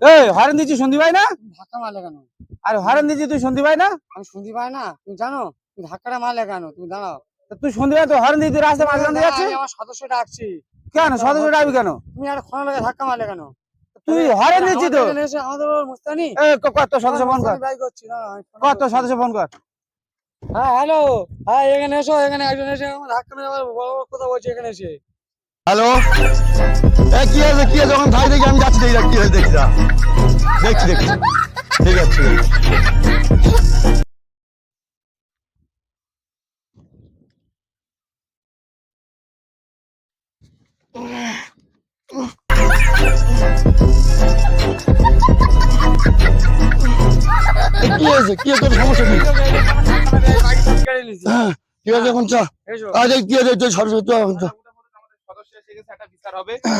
এই হরেন দিচ্ছি শুনতে পাই না? ধাক্কা মারলে কেন? আরে হরেন দিচ্ছি তুই শুনতে পাই না? আমি শুনতে পাই না? তুমি জানো তুমি ধাক্কাটা মারলে কেন? তুমি দাঁড়াও। তুই শুনতে পাই তো হরেন দিতে রাস্তা মাঝখান দিয়ে যাচ্ছে আমি আমার সদস্য ডাকছি। কেন? সদস্য ডাকবি কেন? তুমি আর ফোন লাগে ধাক্কা মারলে কেন? তুই হরেন দিচ্ছি তো। আমাদের মুস্তানি কত সদস্য ফোন কর, বাই করছি না। কত সদস্য ফোন কর। হ্যাঁ হ্যালো, হ্যাঁ এখানে এসো, এখানে একজন এসে আমার ধাক্কা মেরে আবার বড় বড় কথা বলছে এখানে এসে। হ্যালো, কি হয়েছে? কি হয়েছে? যখন ভাই দেখি আমি যাচ্ছি, দেখি কি হয়েছে, দেখছি দেখছি দেখছি। ঠিক আছে ঠিক আছে। কি হয়েছে? কি হয়েছে? তোর সমস্যা কি? হ্যাঁ, ঠিক আছে এখন চল। এসো। আরে কি হয়েছে? তুই সরস্বতী সদস্য এসে গেছে, একটা বিচার হবে।